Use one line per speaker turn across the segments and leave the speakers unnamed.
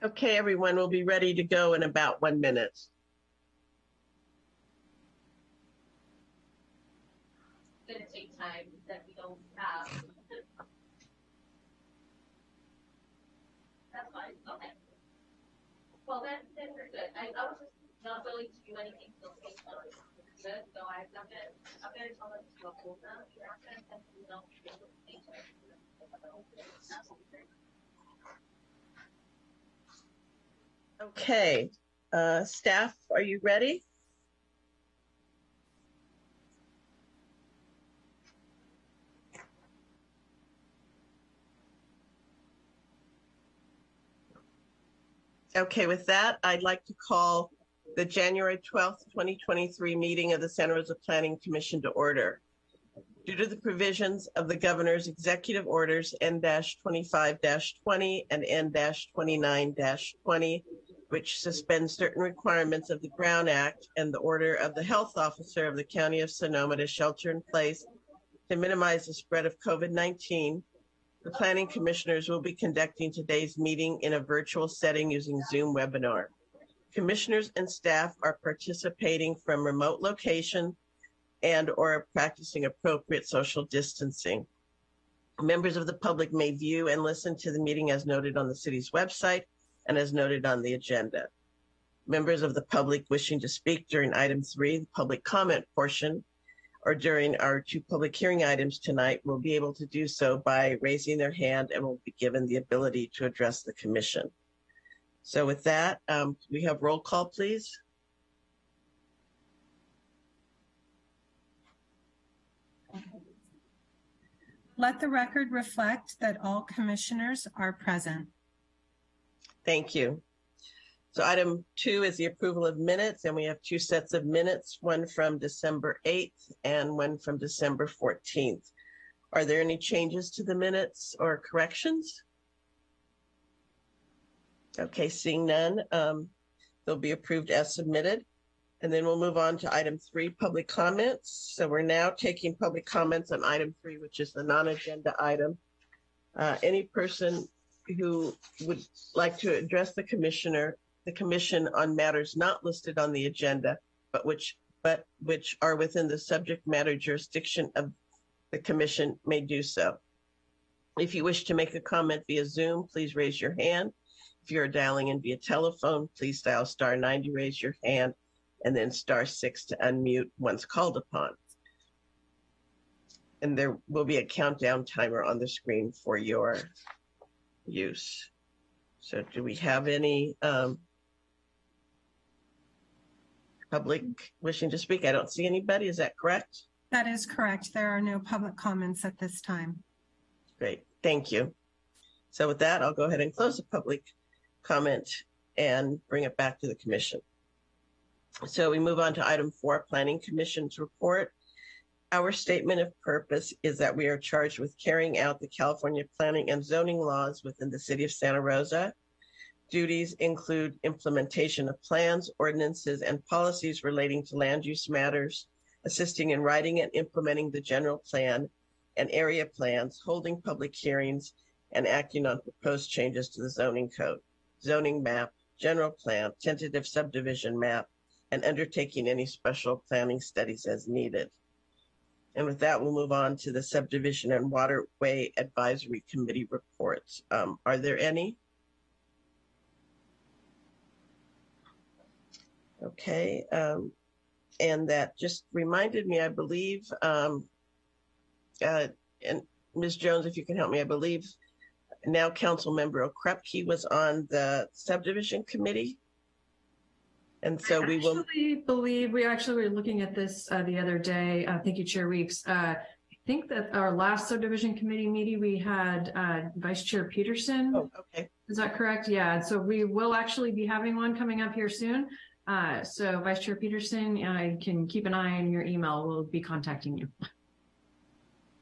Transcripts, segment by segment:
Okay, everyone, we'll be ready to go in about 1 minute.
It's going to take time that we don't have. That's fine. Okay. Well, then we're good. I was just not willing to do anything until it's good. So I'm going to tell them to go hold them.
Okay, staff, are you ready? Okay, with that, I'd like to call the January 12th, 2023 meeting of the Santa Rosa Planning Commission to order. Due to the provisions of the governor's executive orders N-25-20 and N-29-20, which suspends certain requirements of the Brown Act and the order of the health officer of the County of Sonoma to shelter in place to minimize the spread of COVID-19, the planning commissioners will be conducting today's meeting in a virtual setting using Zoom webinar. Commissioners and staff are participating from remote locations and or are practicing appropriate social distancing. Members of the public may view and listen to the meeting as noted on the city's website and as noted on the agenda. Members of the public wishing to speak during item 3, the public comment portion, or during our 2 public hearing items tonight will be able to do so by raising their hand and will be given the ability to address the commission. So with that, we have roll call, please.
Let the record reflect that all commissioners are present.
Thank you. So item 2 is the approval of minutes, and we have 2 sets of minutes, one from December 8th and one from December 14th. Are there any changes to the minutes or corrections? Okay, seeing none, they'll be approved as submitted. And then we'll move on to item 3, public comments. So we're now taking public comments on item 3, which is the non-agenda item. Any person who would like to address the commission on matters not listed on the agenda, but which are within the subject matter jurisdiction of the commission may do so. If you wish to make a comment via Zoom, please raise your hand. If you're dialing in via telephone, please dial *9 to raise your hand and then *6 to unmute once called upon. And there will be a countdown timer on the screen for your use. So do we have any public wishing to speak? I don't see anybody. Is that correct?
That is correct. There are no public comments at this time.
Great. Thank you. So with that, I'll go ahead and close the public comment and bring it back to the commission. So we move on to item 4, Planning Commission's report. Our statement of purpose is that we are charged with carrying out the California planning and zoning laws within the city of Santa Rosa. Duties include implementation of plans, ordinances, and policies relating to land use matters, assisting in writing and implementing the general plan and area plans, holding public hearings, and acting on proposed changes to the zoning code, zoning map, general plan, tentative subdivision map, and undertaking any special planning studies as needed. And with that, we'll move on to the Subdivision and Waterway Advisory Committee reports. Are there any? Okay, and that just reminded me, I believe, and Ms. Jones, if you can help me, I believe now Councilmember Okrepke was on the Subdivision Committee. And so we will
believe we actually were looking at this the other day. Thank you, Chair Weeks. I think that our last subdivision committee meeting, we had Vice Chair Peterson.
Oh, okay.
Is that correct? Yeah. So we will actually be having one coming up here soon. So Vice Chair Peterson, I can keep an eye on your email. We'll be contacting you.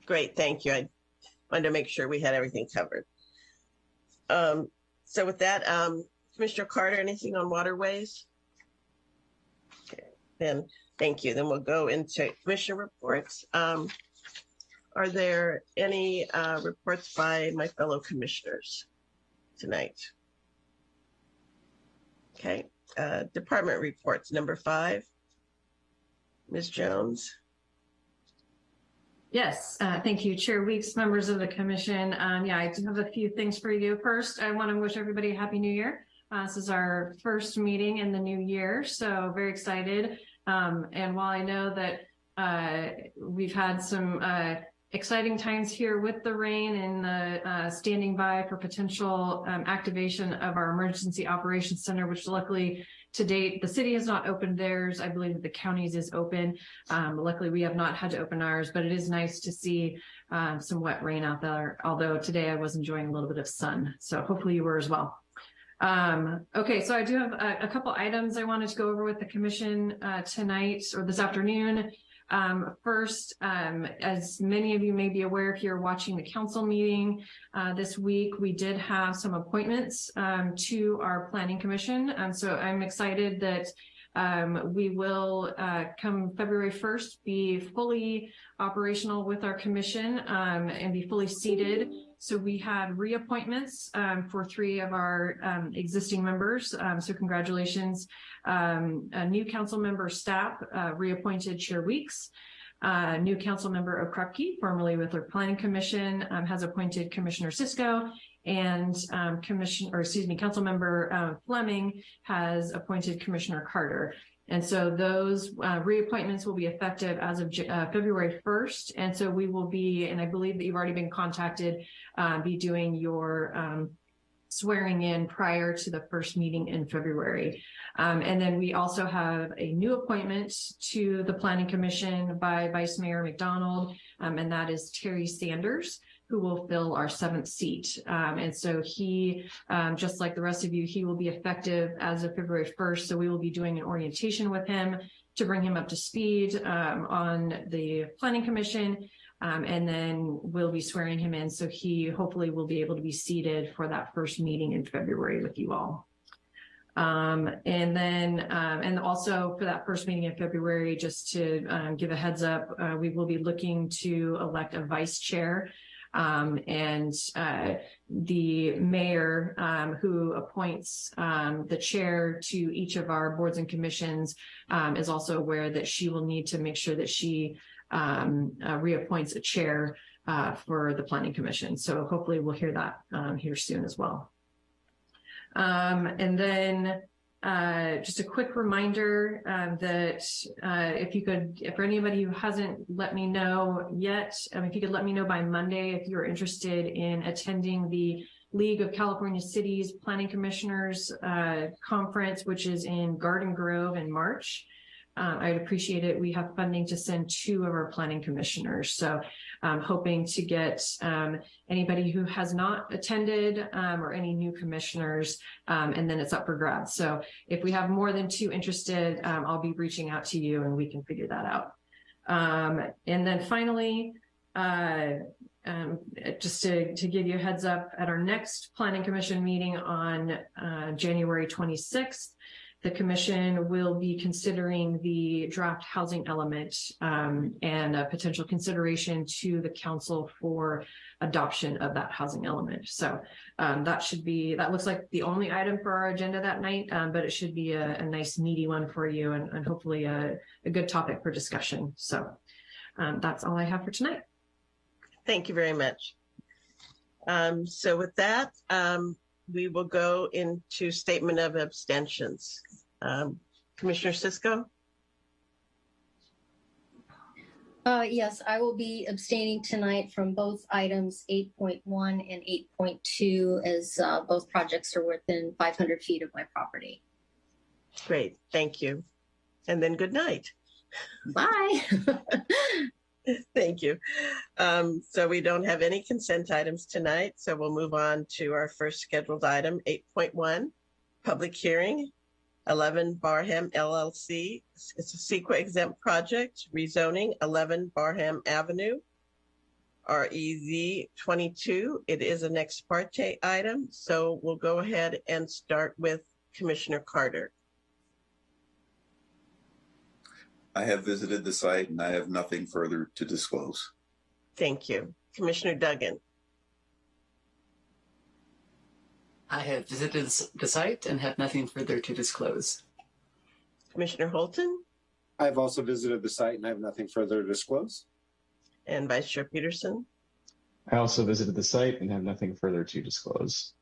Great. Thank you. I wanted to make sure we had everything covered. So with that, Commissioner Carter, anything on waterways? Okay, then thank you. Then we'll go into commission reports. Are there any reports by my fellow commissioners tonight? Okay, department reports, number 5. Ms. Jones.
Yes, thank you, Chair Weeks, members of the commission. Yeah, I do have a few things for you. First, I want to wish everybody a happy new year. This is our first meeting in the new year, so very excited. And while I know that we've had some exciting times here with the rain and the standing by for potential activation of our emergency operations center, which luckily to date, the city has not opened theirs. I believe that the county's is open. Luckily, we have not had to open ours, but it is nice to see some wet rain out there. Although today I was enjoying a little bit of sun. So hopefully you were as well. Okay, so I do have a couple items I wanted to go over with the commission tonight or this afternoon. First, as many of you may be aware, if you're watching the council meeting this week, we did have some appointments to our planning commission. So I'm excited that we will come February 1st be fully operational with our commission and be fully seated. So we had reappointments for 3 of our existing members. So congratulations. A new council member, Stapp, reappointed Chair Weeks. New council member Okrepke, formerly with our planning commission, has appointed Commissioner Cisco, and council member Fleming has appointed Commissioner Carter. And so those reappointments will be effective as of February 1st. And so we will be, and I believe that you've already been contacted, be doing your swearing in prior to the first meeting in February. And then we also have a new appointment to the Planning Commission by Vice Mayor McDonald, and that is Terry Sanders, who will fill our 7th seat. And so he, just like the rest of you, he will be effective as of February 1st. So we will be doing an orientation with him to bring him up to speed on the Planning Commission. And then we'll be swearing him in. So he hopefully will be able to be seated for that first meeting in February with you all. And also for that first meeting in February, just to give a heads up, we will be looking to elect a vice chair. And the mayor who appoints the chair to each of our boards and commissions is also aware that she will need to make sure that she reappoints a chair for the Planning Commission. So hopefully we'll hear that here soon as well. And then just a quick reminder that if for anybody who hasn't let me know yet, if you could let me know by Monday if you're interested in attending the League of California Cities Planning Commissioners conference, which is in Garden Grove in March. I'd appreciate it. We have funding to send 2 of our planning commissioners. So I'm hoping to get anybody who has not attended or any new commissioners, and then it's up for grabs. So if we have more than 2 interested, I'll be reaching out to you and we can figure that out. And then finally, just to give you a heads up, at our next planning commission meeting on January 26th, the commission will be considering the draft housing element and a potential consideration to the council for adoption of that housing element. So that looks like the only item for our agenda that night, but it should be a nice meaty one for you and hopefully a good topic for discussion. So that's all I have for tonight.
Thank you very much. So with that, we will go into statement of abstentions. Commissioner Cisco?
Yes, I will be abstaining tonight from both items 8.1 and 8.2 as both projects are within 500 feet of my property.
Great, thank you. And then good night.
Bye.
Thank you. So we don't have any consent items tonight, so we'll move on to our first scheduled item, 8.1, public hearing, 11 Barham LLC. It's a CEQA exempt project, rezoning 11 Barham Avenue, REZ 22. It is an ex parte item, so we'll go ahead and start with Commissioner Carter.
I have visited the site and I have nothing further to disclose.
Thank you. Commissioner Duggan.
I have visited the site and have nothing further to disclose.
Commissioner Holton
I've also visited the site and I have nothing further to disclose.
and Vice Chair Peterson.
I also visited the site and have nothing further to disclose.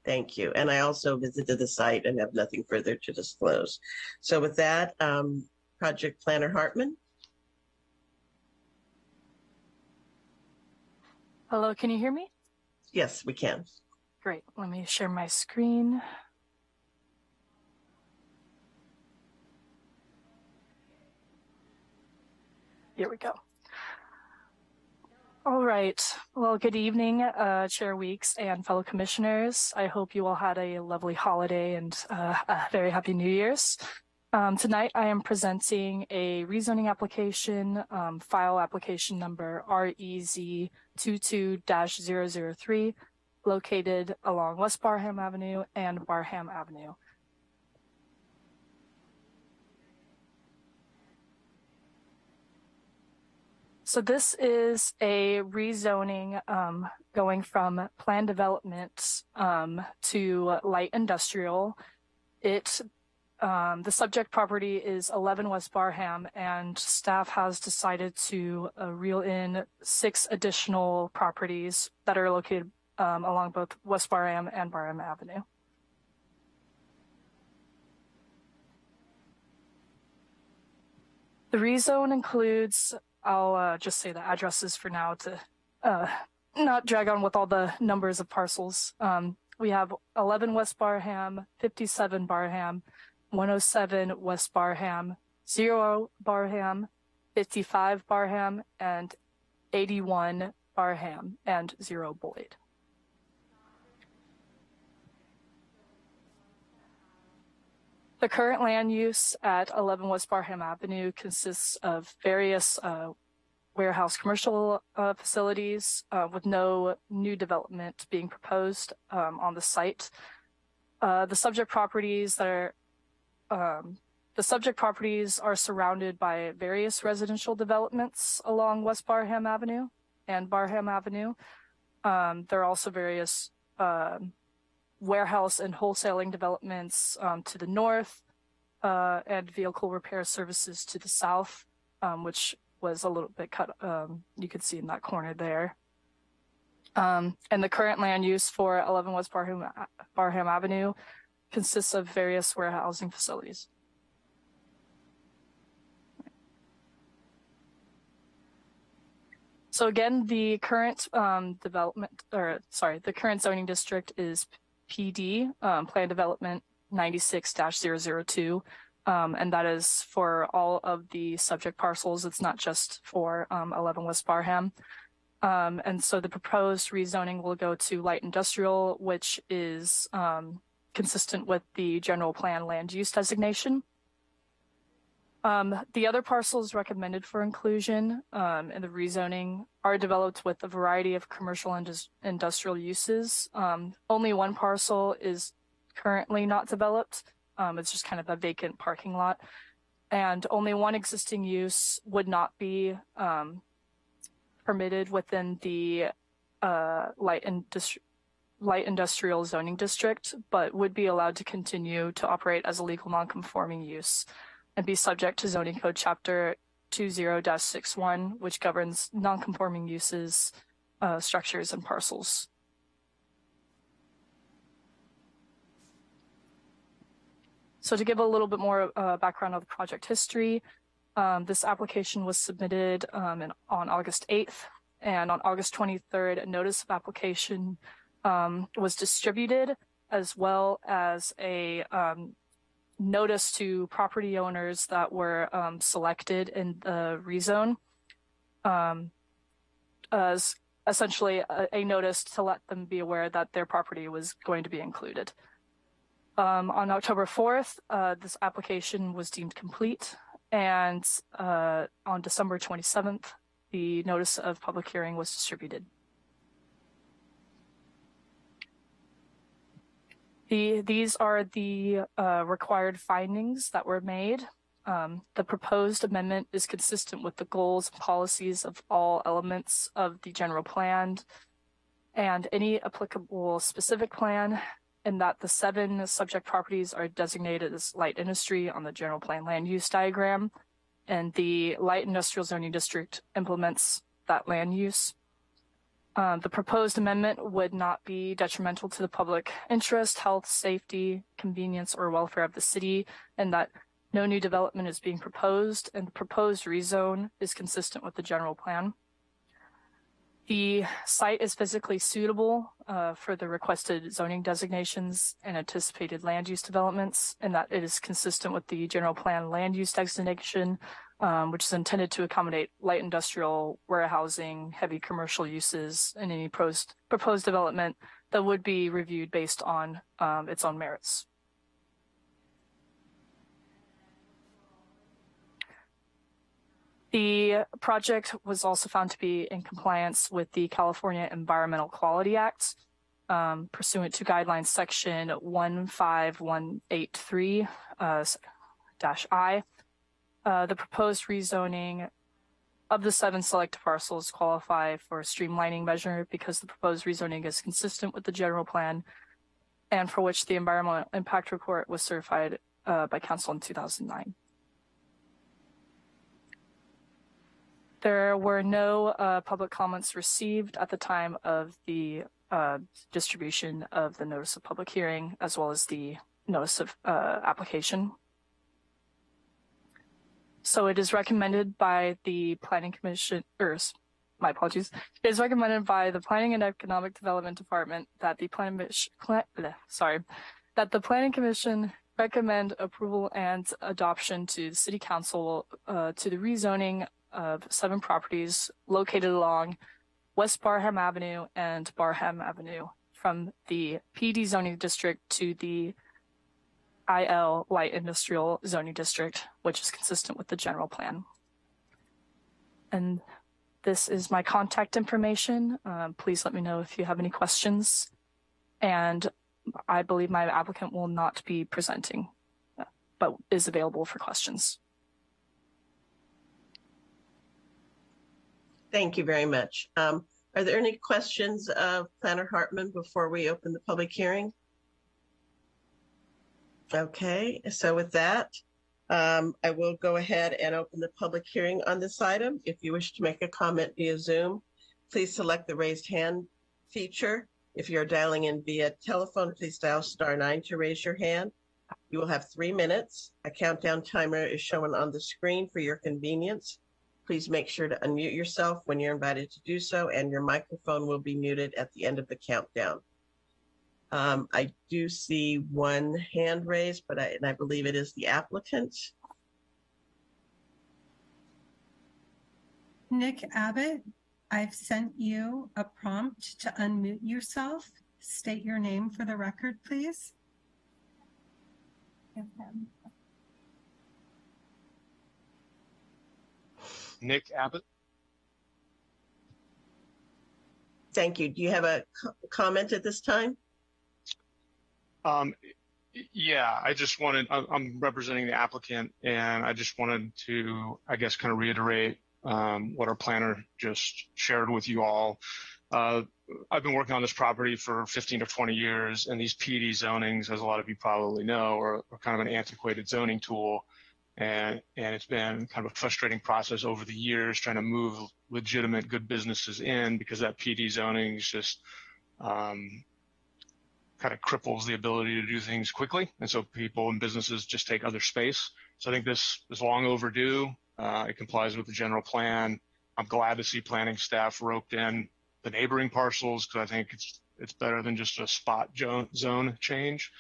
Thank you. And I also visited the site and have nothing further to disclose. So with that, Project Planner Hartman.
Hello, can you hear me?
Yes, we can.
Great. Let me share my screen. Here we go. All right. Well, good evening, Chair Weeks and fellow commissioners. I hope you all had a lovely holiday and a very happy New Year's. Tonight, I am presenting a rezoning application, file application number REZ 22-003, located along West Barham Avenue and Barham Avenue. So this is a rezoning going from planned development to light industrial. The subject property is 11 West Barham, and staff has decided to reel in 6 additional properties that are located along both West Barham and Barham Avenue. The rezone includes, I'll just say the addresses for now to not drag on with all the numbers of parcels. We have 11 West Barham, 57 Barham, 107 West Barham, 0 Barham, 55 Barham, and 81 Barham, and 0 Boyd. The current land use at 11 West Barham Avenue consists of various warehouse commercial facilities with no new development being proposed on the site. The subject properties are surrounded by various residential developments along West Barham Avenue and Barham Avenue. There are also various warehouse and wholesaling developments to the north and vehicle repair services to the south, which was a little bit cut, you could see in that corner there. And the current land use for 11 West Barham Avenue consists of various warehousing facilities. So again, the current the current zoning district is PD, Plan Development 96-002, and that is for all of the subject parcels. It's not just for 11 West Barham. And so the proposed rezoning will go to light industrial, which is consistent with the general plan land use designation. The other parcels recommended for inclusion in the rezoning are developed with a variety of commercial and industrial uses. Only one parcel is currently not developed. It's just kind of a vacant parking lot. And only one existing use would not be permitted within the light industrial zoning district, but would be allowed to continue to operate as a legal non-conforming use and be subject to zoning code chapter 20-61, which governs non-conforming uses, structures, and parcels. So to give a little bit more background on the project history, this application was submitted on August 8th, and on August 23rd, a notice of application was distributed, as well as a notice to property owners that were selected in the rezone, as essentially a notice to let them be aware that their property was going to be included. On October 4th, this application was deemed complete, and on December 27th, the notice of public hearing was distributed. These are the required findings that were made. The proposed amendment is consistent with the goals and policies of all elements of the general plan and any applicable specific plan, and that the 7 subject properties are designated as light industry on the general plan land use diagram, and the light industrial zoning district implements that land use. The proposed amendment would not be detrimental to the public interest, health, safety, convenience, or welfare of the city, and that no new development is being proposed, and the proposed rezone is consistent with the general plan. The site is physically suitable for the requested zoning designations and anticipated land use developments, and that it is consistent with the general plan land use designation, which is intended to accommodate light industrial, warehousing, heavy commercial uses, and any proposed development that would be reviewed based on its own merits. The project was also found to be in compliance with the California Environmental Quality Act, pursuant to guidelines section 15183-I. The proposed rezoning of the 7 selected parcels qualify for a streamlining measure because the proposed rezoning is consistent with the general plan and for which the environmental impact report was certified by council in 2009. There were no public comments received at the time of the distribution of the notice of public hearing, as well as the notice of application. So it is recommended by the Planning Commission, my apologies. It is recommended by the Planning and Economic Development Department that the Planning Commission recommend approval and adoption to the City Council to the rezoning of 7 properties located along West Barham Avenue and Barham Avenue from the PD zoning district to the IL light industrial zoning district, which is consistent with the general plan. And this is my contact information. Please let me know if you have any questions. And I believe my applicant will not be presenting, but is available for questions.
Thank you very much. Are there any questions of Planner Hartman before we open the public hearing? Okay, so with that, I will go ahead and open the public hearing on this item. If you wish to make a comment via Zoom, please select the raised hand feature. If you're dialing in via telephone, please dial *9 to raise your hand. You will have 3 minutes. A countdown timer is shown on the screen for your convenience. Please make sure to unmute yourself when you're invited to do so, and your microphone will be muted at the end of the countdown. I do see 1 hand raised, but I believe it is the applicant.
Nick Abbott, I've sent you a prompt to unmute yourself. State your name for the record, please.
Nick Abbott.
Thank you. Do you have a comment at this time?
Yeah, I'm representing the applicant, and I just wanted to, I guess, kind of reiterate what our planner just shared with you all. I've been working on this property for 15 or 20 years, and these PD zonings, as a lot of you probably know, are kind of an antiquated zoning tool. And it's been kind of a frustrating process over the years trying to move legitimate good businesses in, because that PD zoning is just kind of cripples the ability to do things quickly. And so people and businesses just take other space. So I think this is long overdue. It complies with the general plan. I'm glad to see planning staff roped in the neighboring parcels, because I think it's better than just a spot zone change.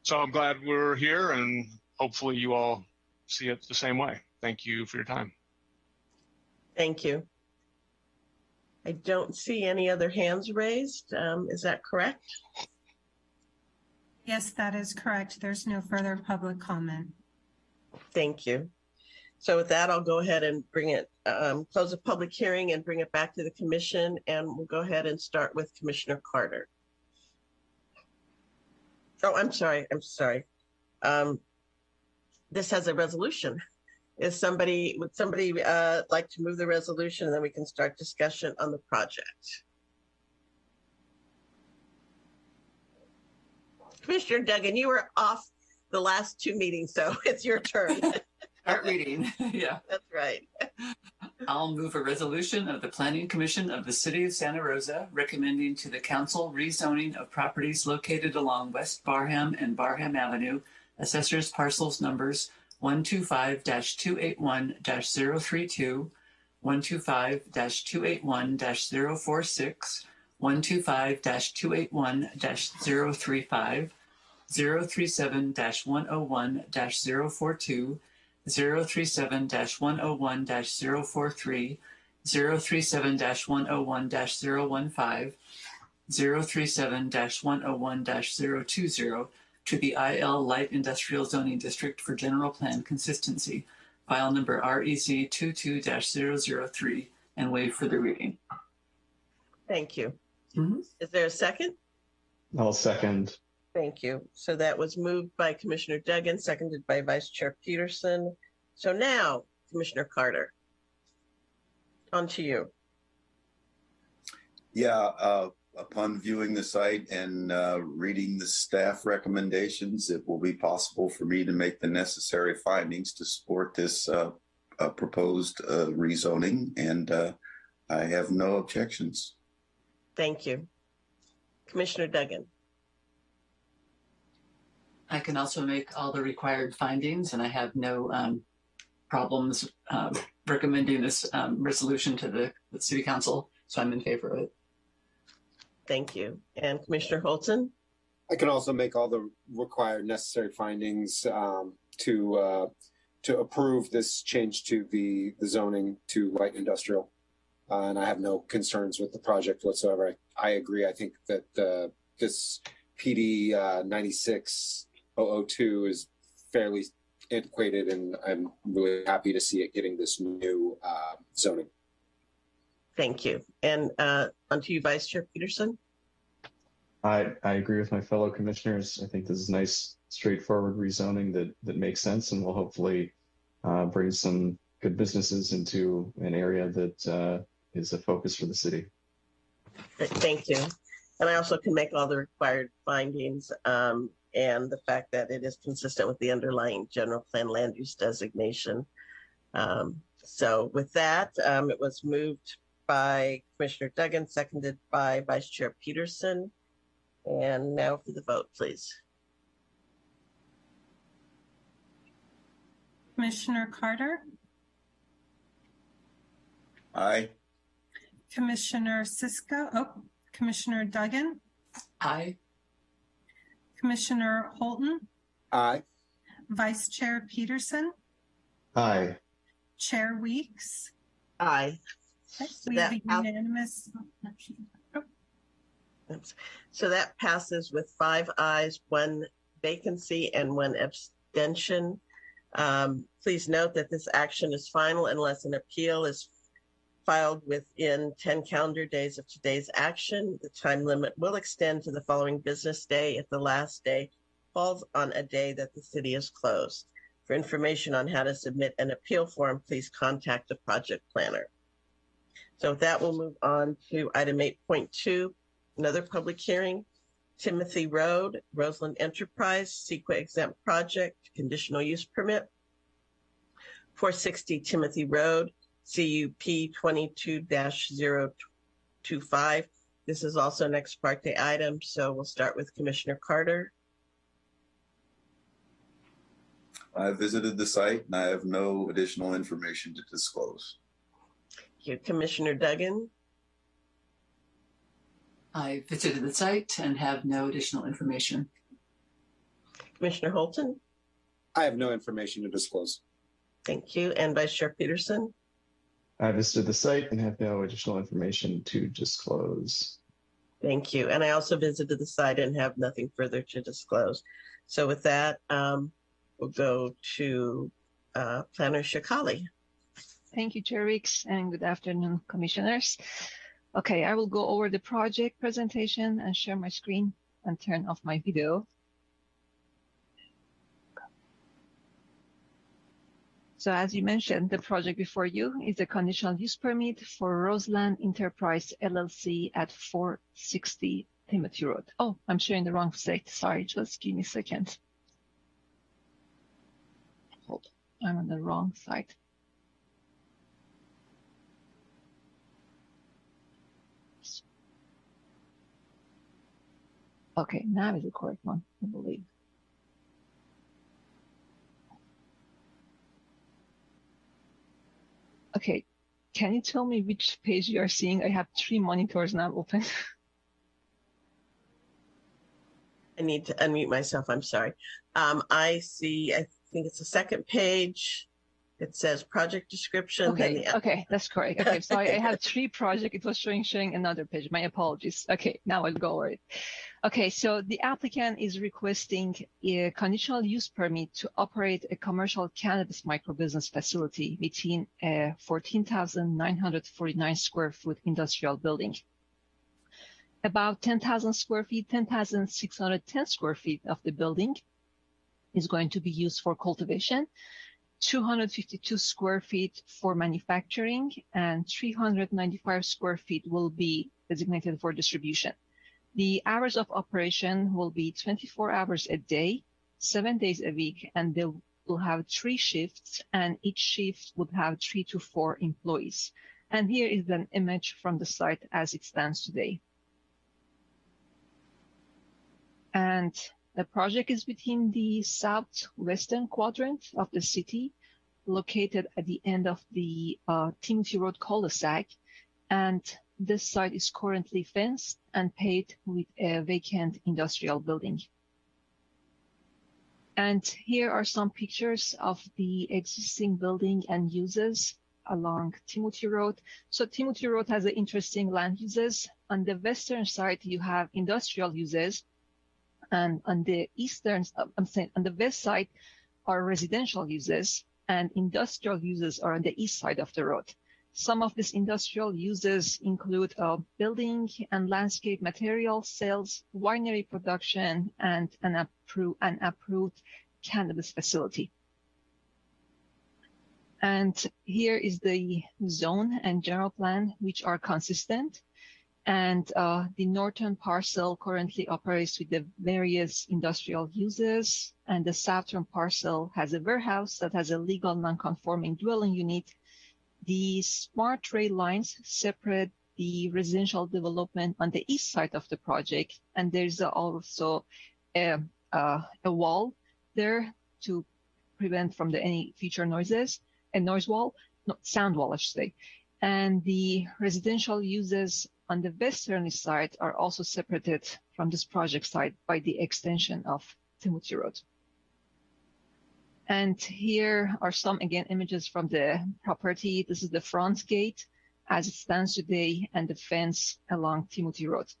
So I'm glad we're here, and hopefully you all see it the same way. Thank you for your time.
Thank you. I don't see any other hands raised. Is that correct?
Yes, that is correct. There's no further public comment.
Thank you. So with that, I'll go ahead and bring it, close the public hearing and bring it back to the commission. And we'll go ahead and start with Commissioner Carter. Oh, I'm sorry. This has a resolution. Would somebody like to move the resolution, and then we can start discussion on the project? Commissioner Duggan, you were off the last two meetings, so it's your turn.
Start reading. Yeah.
That's right.
I'll move a resolution of the Planning Commission of the City of Santa Rosa recommending to the council rezoning of properties located along West Barham and Barham Avenue, assessors parcels numbers 125-281-032, 125-281-046, 125-281-035, 037-101-042, 037-101-043, 037-101-015, 037-101-020 to the IL Light Industrial Zoning District for General Plan Consistency, file number REC 22-003, and waive further reading.
Thank you.
Mm-hmm.
Is there a second?
I'll second.
Thank you. So that was moved by Commissioner Duggan, seconded by Vice Chair Peterson. So now, Commissioner Carter, on to you.
Yeah, upon viewing the site and reading the staff recommendations, it will be possible for me to make the necessary findings to support this proposed rezoning, and I have no objections.
Thank you. Commissioner Duggan.
I can also make all the required findings, and I have no problems recommending this resolution to the City Council, so I'm in favor of it.
Thank you. And Commissioner Holton?
I can also make all the required necessary findings to approve this change to the zoning to light industrial. And I have no concerns with the project whatsoever. I agree. I think that this PD 96002 is fairly antiquated, and I'm really happy to see it getting this new zoning.
Thank you. And on to you, Vice Chair Peterson.
I agree with my fellow commissioners. I think this is nice, straightforward rezoning that makes sense and will hopefully bring some good businesses into an area that is a focus for the city.
Thank you. And I also can make all the required findings and the fact that it is consistent with the underlying general plan land use designation. So with that, it was moved by Commissioner Duggan, seconded by Vice Chair Peterson. And now for the vote, please.
Commissioner Carter,
Aye.
Commissioner Commissioner Duggan,
Aye.
Commissioner Holton,
Aye.
Vice Chair Peterson,
Aye.
Chair Weeks.
Aye.
We have a unanimous.
So that passes with 5 ayes, 1 vacancy, and 1 abstention. Please note that this action is final unless an appeal is filed within 10 calendar days of today's action. The time limit will extend to the following business day if the last day falls on a day that the city is closed. For information on how to submit an appeal form, please contact the project planner. So with that, we'll move on to item 8.2, another public hearing. Timothy Road, Roseland Enterprise, CEQA exempt project, conditional use permit. 460 Timothy Road, CUP 22-025. This is also an ex parte item, so we'll start with Commissioner Carter.
I visited the site and I have no additional information to disclose.
Thank you. Commissioner Duggan.
I visited the site and have no additional information.
Commissioner Holton.
I have no information to disclose.
Thank you. And Vice Chair Peterson.
I visited the site and have no additional information to disclose.
Thank you. And I also visited the site and have nothing further to disclose. So with that, we'll go to Planner Shikali.
Thank you, Chair Weeks, and good afternoon, Commissioners. Okay, I will go over the project presentation and share my screen and turn off my video. So as you mentioned, the project before you is a conditional use permit for Roseland Enterprise LLC at 460 Timothy Road. Oh, I'm sharing the wrong site. Sorry, just give me a second. Hold, I'm on the wrong site. Okay, now is the correct one, I believe. Okay, can you tell me which page you are seeing? I have 3 monitors now open.
I need to unmute myself. I'm sorry. I see, I think it's the second page. It says project description.
Okay, okay, that's correct. Okay, so
Okay,
I have 3 projects. It was showing another page. My apologies. Okay, now I'll go over it. Okay, so the applicant is requesting a conditional use permit to operate a commercial cannabis microbusiness facility within a 14,949 square foot industrial building. About 10,000 square feet, 10,610 square feet of the building is going to be used for cultivation, 252 square feet for manufacturing, and 395 square feet will be designated for distribution. The hours of operation will be 24 hours a day, 7 days a week, and they will have 3 shifts, and each shift would have 3 to 4 employees. And here is an image from the site as it stands today. And the project is within the southwestern quadrant of the city, located at the end of the Timothy Road cul-de-sac. And this site is currently fenced and paved with a vacant industrial building. And here are some pictures of the existing building and uses along Timothy Road. So Timothy Road has an interesting land uses. On the western side, you have industrial uses. And on the on the west side are residential uses, and industrial uses are on the east side of the road. Some of these industrial uses include building and landscape material sales, winery production, and an approved cannabis facility. And here is the zone and general plan, which are consistent. And the northern parcel currently operates with the various industrial uses, and the southern parcel has a warehouse that has a legal non-conforming dwelling unit. The smart rail lines separate the residential development on the east side of the project, and there's also a wall there to prevent from any future noises, a noise wall, no, sound wall, I should say. And the residential uses on the western side are also separated from this project site by the extension of Timothy Road. And here are some, again, images from the property. This is the front gate as it stands today and the fence along Timothy Road.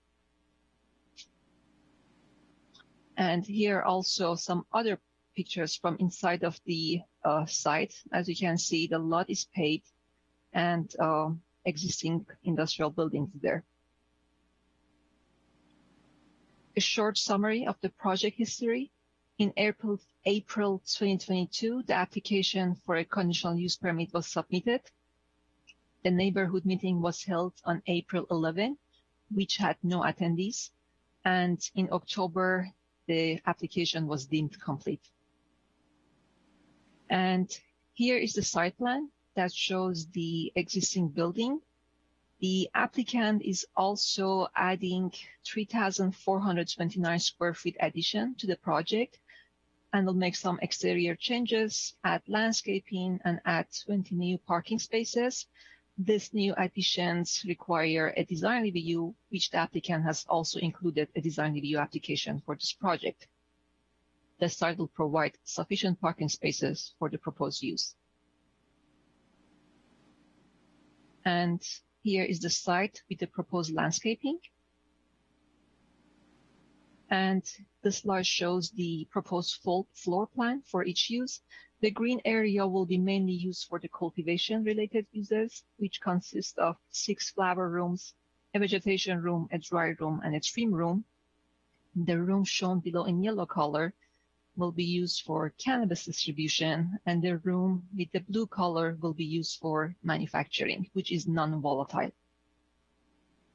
And here also some other pictures from inside of the site. As you can see, the lot is paved and existing industrial buildings there. A short summary of the project history. In April 2022, the application for a conditional use permit was submitted. The neighborhood meeting was held on April 11, which had no attendees. And in October, the application was deemed complete. And here is the site plan that shows the existing building. The applicant is also adding 3,429 square feet addition to the project, and will make some exterior changes, add landscaping, and add 20 new parking spaces. These new additions require a design review, which the applicant has also included a design review application for this project. The site will provide sufficient parking spaces for the proposed use. And here is the site with the proposed landscaping. And this slide shows the proposed full floor plan for each use. The green area will be mainly used for the cultivation-related uses, which consist of 6 flower rooms, a vegetation room, a dry room, and a trim room. The room shown below in yellow color will be used for cannabis distribution, and the room with the blue color will be used for manufacturing, which is non-volatile.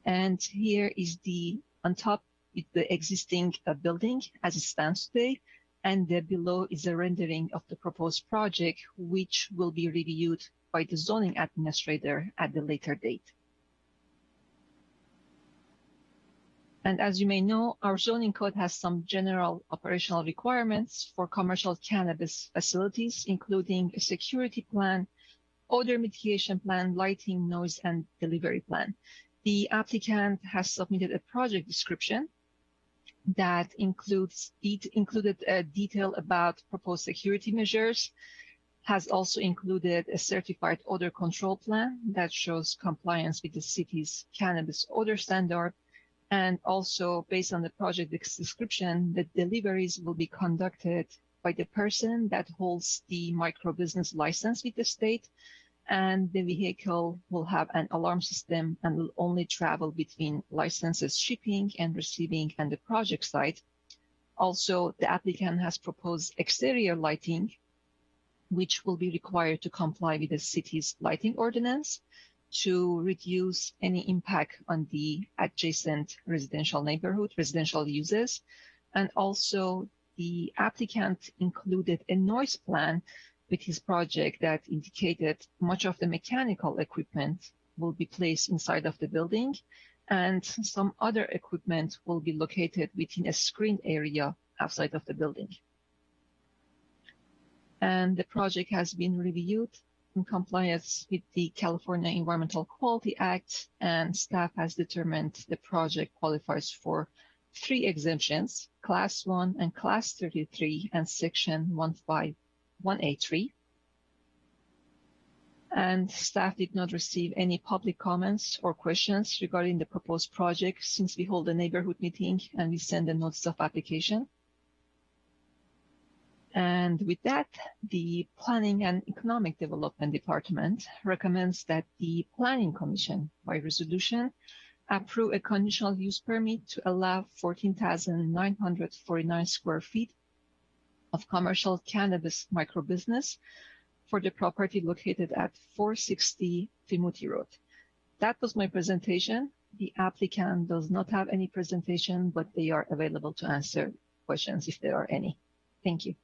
And here is on top is the existing building as it stands today, and below is a rendering of the proposed project, which will be reviewed by the zoning administrator at the later date. And as you may know, our zoning code has some general operational requirements for commercial cannabis facilities, including a security plan, odor mitigation plan, lighting, noise, and delivery plan. The applicant has submitted a project description that included a detail about proposed security measures, has also included a certified odor control plan that shows compliance with the city's cannabis odor standard. And also, based on the project description, the deliveries will be conducted by the person that holds the micro-business license with the state, and the vehicle will have an alarm system and will only travel between licenses shipping and receiving and the project site. Also, the applicant has proposed exterior lighting, which will be required to comply with the city's lighting ordinance to reduce any impact on the adjacent residential neighborhood, residential uses. And also, the applicant included a noise plan with his project that indicated much of the mechanical equipment will be placed inside of the building, and some other equipment will be located within a screened area outside of the building. And the project has been reviewed in compliance with the California Environmental Quality Act, and staff has determined the project qualifies for 3 exemptions, Class 1 and Class 33 and Section 151A3. And staff did not receive any public comments or questions regarding the proposed project since we hold a neighborhood meeting and we send a notice of application. And with that, the Planning and Economic Development Department recommends that the Planning Commission, by resolution, approve a conditional use permit to allow 14,949 square feet of commercial cannabis microbusiness for the property located at 460 Timothy Road. That was my presentation. The applicant does not have any presentation, but they are available to answer questions if there are any. Thank you.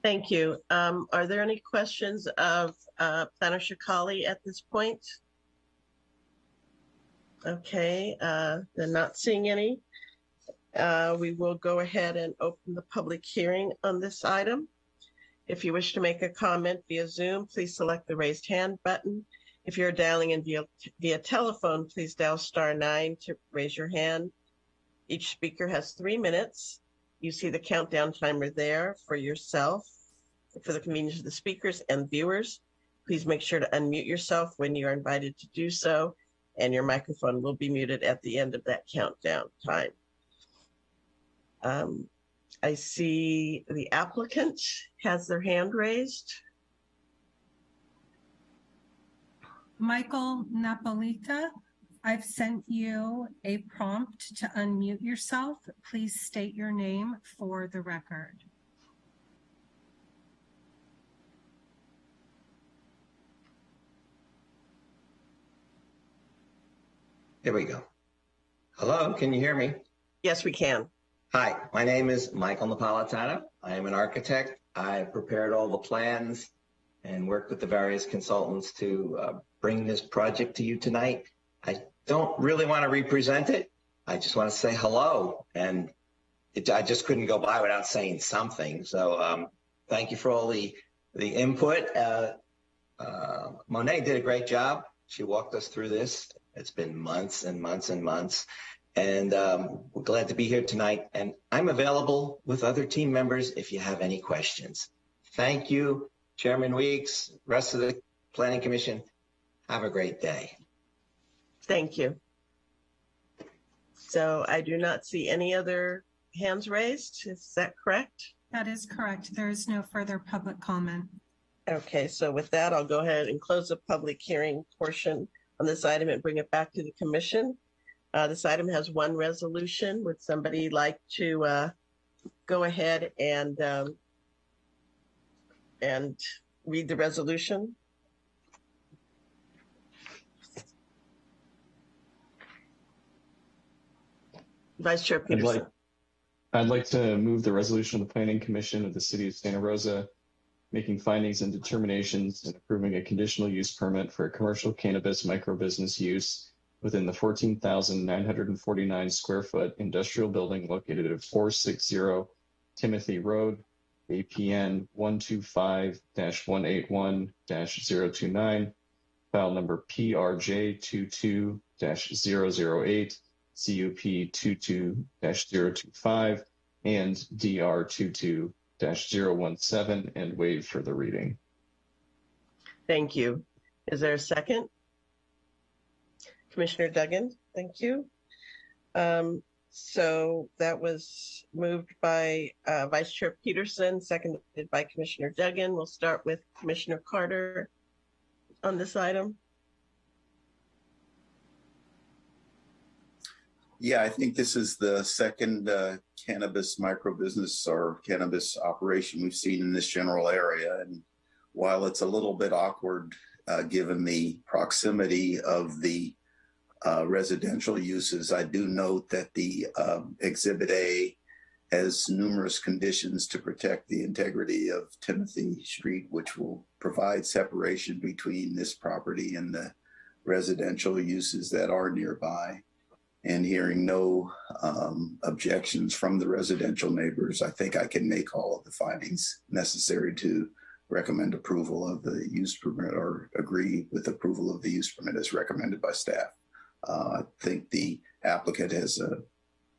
Thank you. Are there any questions of Planner Shikali at this point? Okay, they're not seeing any. We will go ahead and open the public hearing on this item. If you wish to make a comment via Zoom, please select the raised hand button. If you're dialing in via telephone, please dial *9 to raise your hand. Each speaker has 3 minutes. You see the countdown timer there for yourself. For the convenience of the speakers and viewers, please make sure to unmute yourself when you are invited to do so, and your microphone will be muted at the end of that countdown time. I see the applicant has their hand raised.
Michael Napolita, I've sent you a prompt to unmute yourself. Please state your name for the record.
There we go. Hello, can you hear me?
Yes, we can.
Hi, my name is Michael Napolitano. I am an architect. I prepared all the plans and worked with the various consultants to bring this project to you tonight. I don't really want to represent it. I just want to say hello. And I just couldn't go by without saying something. So thank you for all the input. Monet did a great job. She walked us through this. It's been months and months and months. And we're glad to be here tonight. And I'm available with other team members if you have any questions. Thank you, Chairman Weeks, rest of the Planning Commission. Have a great day.
Thank you. So I do not see any other hands raised. Is that correct?
That is correct. There is no further public comment.
Okay, so with that, I'll go ahead and close the public hearing portion on this item and bring it back to the commission. This item has one resolution. Would somebody like to go ahead and read the resolution? Vice Chair Peterson.
I'd like to move the resolution of the Planning Commission of the City of Santa Rosa, making findings and determinations and approving a conditional use permit for a commercial cannabis microbusiness use within the 14,949 square foot industrial building located at 460 Timothy Road, APN 125-181-029, file number PRJ 22-008, CUP 22-025, and DR 22-017, and waive for the reading.
Thank you. Is there a second? Commissioner Duggan, thank you. So that was moved by Vice Chair Peterson, seconded by Commissioner Duggan. We'll start with Commissioner Carter on this item.
Yeah, I think this is the second cannabis microbusiness or cannabis operation we've seen in this general area. And while it's a little bit awkward, given the proximity of the residential uses, I do note that the Exhibit A has numerous conditions to protect the integrity of Timothy Street, which will provide separation between this property and the residential uses that are nearby. And hearing no objections from the residential neighbors, I think I can make all of the findings necessary to recommend approval of the use permit or agree with approval of the use permit as recommended by staff. I think the applicant has a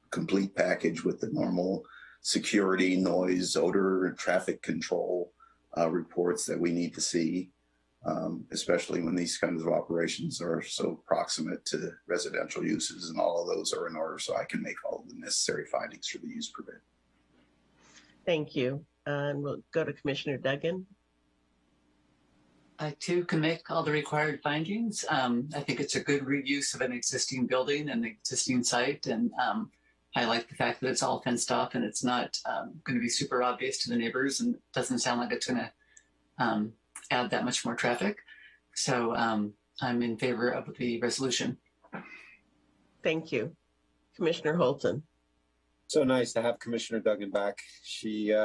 complete package with the normal security, noise, odor, and traffic control reports that we need to see, especially when these kinds of operations are so proximate to residential uses, and all of those are in order, so I can make all of the necessary findings for the use permit.
Thank you. And we'll go to Commissioner Duggan.
I too can make all the required findings. I think it's a good reuse of an existing building and existing site. And I like the fact that it's all fenced off and it's not going to be super obvious to the neighbors, and it doesn't sound like it's going to add that much more traffic. So I'm in favor of the resolution.
Thank you. Commissioner Holton.
So nice to have Commissioner Duggan back. She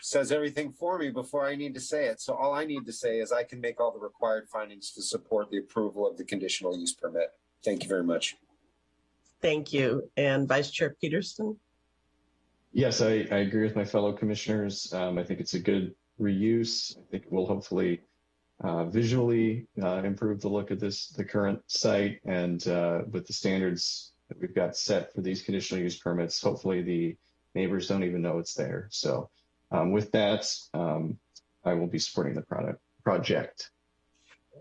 says everything for me before I need to say it. So all I need to say is I can make all the required findings to support the approval of the conditional use permit. Thank you very much.
Thank you. And Vice Chair Peterson?
Yes, I agree with my fellow commissioners. I think it's a good reuse. I think it will hopefully visually improve the look of the current site, and with the standards that we've got set for these conditional use permits, hopefully the neighbors don't even know it's there. So with that, I will be supporting the project.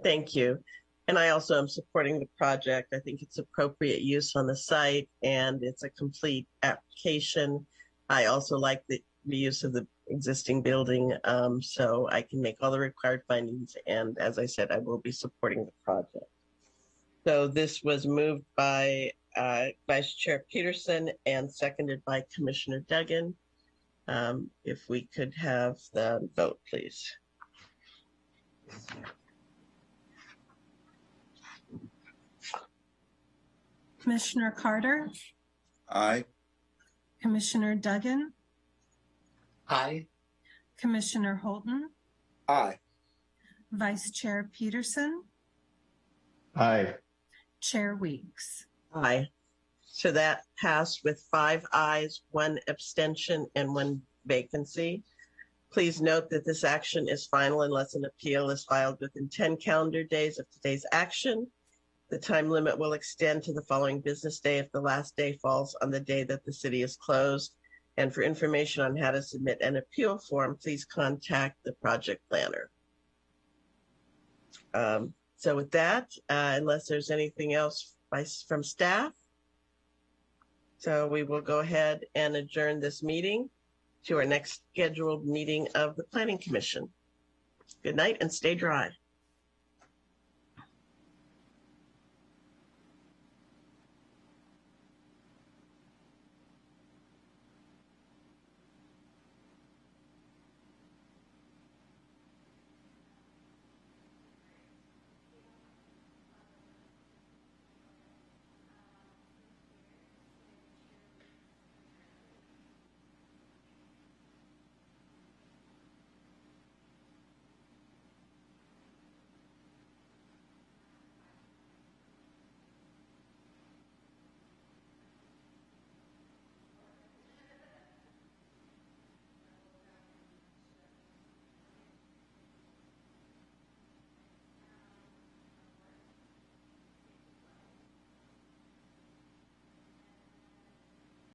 Thank you. And I also am supporting the project. I think it's appropriate use on the site and it's a complete application. I also like the reuse of the existing building, so I can make all the required findings. And as I said, I will be supporting the project. So this was moved by Vice Chair Peterson and seconded by Commissioner Duggan. If we could have the vote, please.
Commissioner Carter,
Aye.
Commissioner Duggan,
Aye.
Commissioner Holton,
Aye.
Vice Chair Peterson,
Aye.
Chair Weeks.
Aye. So that passed with 5 ayes, 1 abstention, and 1 vacancy. Please note that this action is final unless an appeal is filed within 10 calendar days of today's action. The time limit will extend to the following business day if the last day falls on the day that the city is closed. And for information on how to submit an appeal form, please contact the project planner. So with that, unless there's anything else from staff, so we will go ahead and adjourn this meeting. to our next scheduled meeting of the Planning Commission. Good night and stay dry.